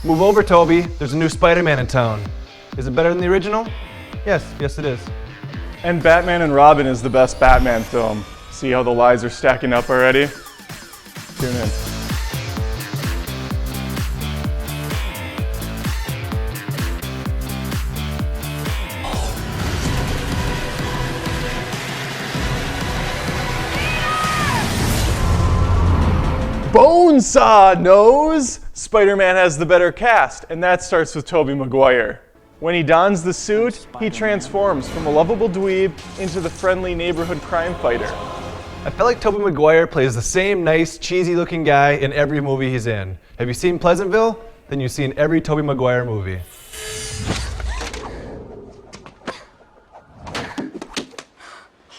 Move over, Toby. There's a new Spider-Man in town. Is it better than the original? Yes, it is. And Batman and Robin is the best Batman film. See how the lies are stacking up already? Tune in. Bonesaw knows Spider-Man has the better cast, and that starts with Tobey Maguire. When he dons the suit, he transforms from a lovable dweeb into the friendly neighborhood crime fighter. I feel like Tobey Maguire plays the same nice, cheesy-looking guy in every movie he's in. Have you seen Pleasantville? Then you've seen every Tobey Maguire movie.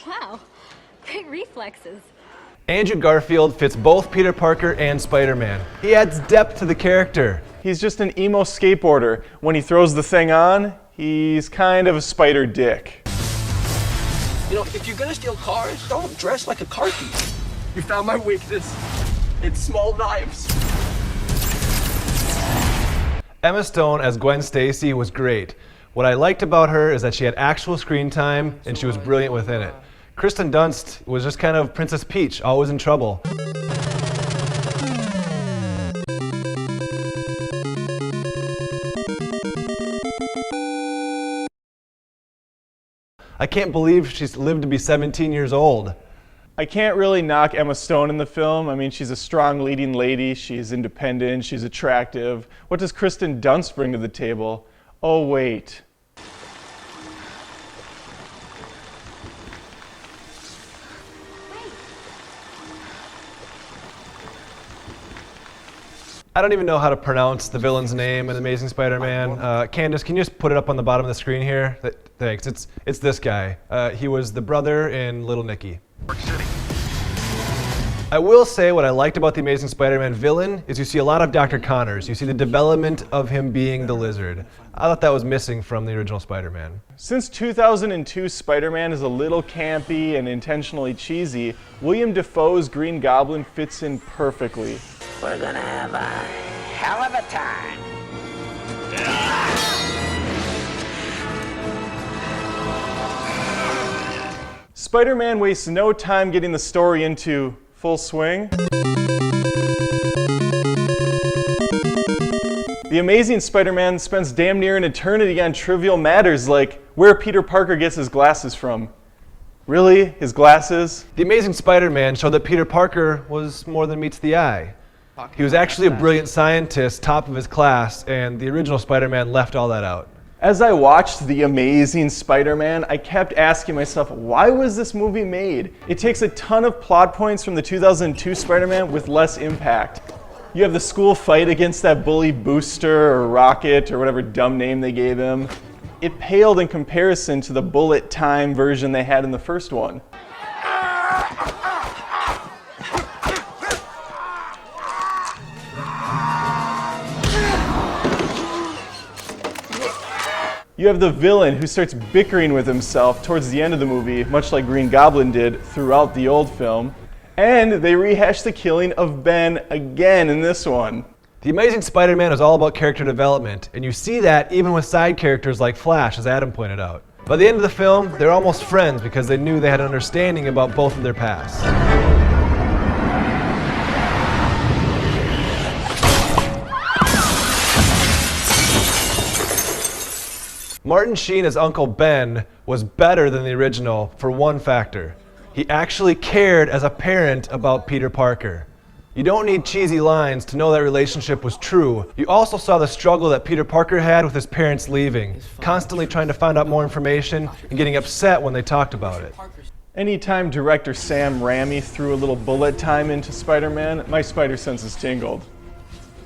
Wow, great reflexes. Andrew Garfield fits both Peter Parker and Spider-Man. He adds depth to the character. He's just an emo skateboarder. When he throws the thing on, he's kind of a spider dick. You know, if you're gonna steal cars, don't dress like a car thief. You found my weakness. It's small knives. Emma Stone as Gwen Stacy was great. What I liked about her is that she had actual screen time and she was brilliant within it. Kristen Dunst was just kind of Princess Peach, always in trouble. I can't believe she's lived to be 17 years old. I can't really knock Emma Stone in the film. I mean, she's a strong leading lady, she's independent, she's attractive. What does Kristen Dunst bring to the table? Oh, wait. I don't even know how to pronounce the villain's name in Amazing Spider-Man. Candace, can you just put it up on the bottom of the screen here? Thanks. It's this guy. He was the brother in Little Nicky. I will say what I liked about the Amazing Spider-Man villain is you see a lot of Dr. Connors. You see the development of him being the Lizard. I thought that was missing from the original Spider-Man. Since 2002 Spider-Man is a little campy and intentionally cheesy, William Dafoe's Green Goblin fits in perfectly. We're gonna have a hell of a time. Spider-Man wastes no time getting the story into full swing. The Amazing Spider-Man spends damn near an eternity on trivial matters like where Peter Parker gets his glasses from. Really? His glasses? The Amazing Spider-Man showed that Peter Parker was more than meets the eye. He was actually a brilliant scientist, top of his class, and the original Spider-Man left all that out. As I watched The Amazing Spider-Man, I kept asking myself, why was this movie made? It takes a ton of plot points from the 2002 Spider-Man with less impact. You have the school fight against that bully Booster or Rocket or whatever dumb name they gave him. It paled in comparison to the bullet time version they had in the first one. You have the villain who starts bickering with himself towards the end of the movie, much like Green Goblin did throughout the old film. And they rehash the killing of Ben again in this one. The Amazing Spider-Man is all about character development, and you see that even with side characters like Flash, as Adam pointed out. By the end of the film, they're almost friends because they knew they had an understanding about both of their pasts. Martin Sheen as Uncle Ben was better than the original for one factor. He actually cared as a parent about Peter Parker. You don't need cheesy lines to know that relationship was true. You also saw the struggle that Peter Parker had with his parents leaving, constantly trying to find out more information and getting upset when they talked about it. Anytime director Sam Raimi threw a little bullet time into Spider-Man, my spider senses tingled.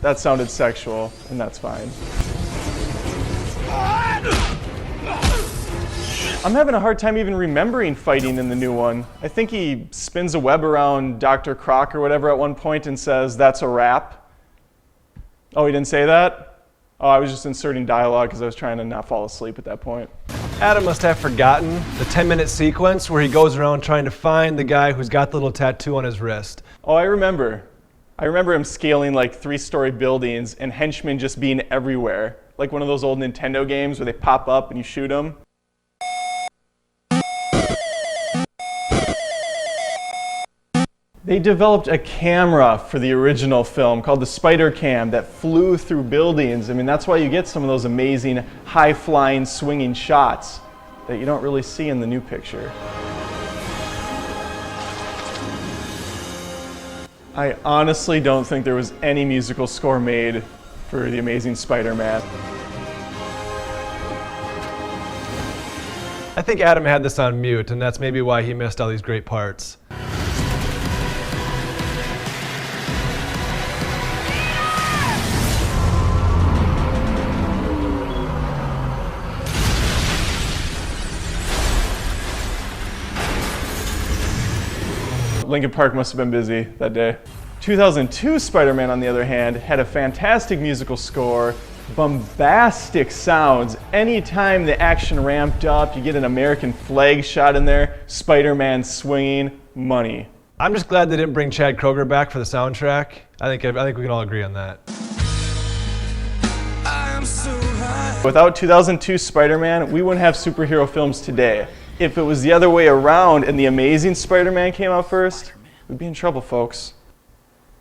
That sounded sexual, and that's fine. I'm having a hard time even remembering fighting in the new one. I think he spins a web around Dr. Croc or whatever at one point and says, "That's a wrap." Oh, he didn't say that? Oh, I was just inserting dialogue because I was trying to not fall asleep at that point. Adam must have forgotten the 10-minute sequence where he goes around trying to find the guy who's got the little tattoo on his wrist. Oh, I remember. I remember him scaling like 3-story buildings and henchmen just being everywhere. Like one of those old Nintendo games where they pop up and you shoot them. They developed a camera for the original film called the Spider Cam that flew through buildings. I mean, that's why you get some of those amazing high-flying, swinging shots that you don't really see in the new picture. I honestly don't think there was any musical score made for The Amazing Spider-Man. I think Adam had this on mute, and that's maybe why he missed all these great parts. Lincoln Park must have been busy that day. 2002 Spider-Man, on the other hand, had a fantastic musical score, bombastic sounds. Anytime the action ramped up, you get an American flag shot in there, Spider-Man swinging, money. I'm just glad they didn't bring Chad Kroeger back for the soundtrack. I think we can all agree on that. Without 2002 Spider-Man, we wouldn't have superhero films today. If it was the other way around and The Amazing Spider-Man came out first, we'd be in trouble, folks.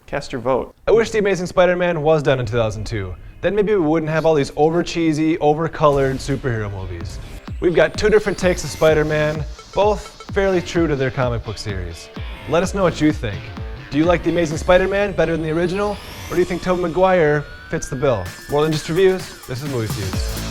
Cast your vote. I wish The Amazing Spider-Man was done in 2002. Then maybe we wouldn't have all these over-cheesy, over-colored superhero movies. We've got 2 different takes of Spider-Man, both fairly true to their comic book series. Let us know what you think. Do you like The Amazing Spider-Man better than the original? Or do you think Tobey Maguire fits the bill? More than just reviews, this is Movie Fuse.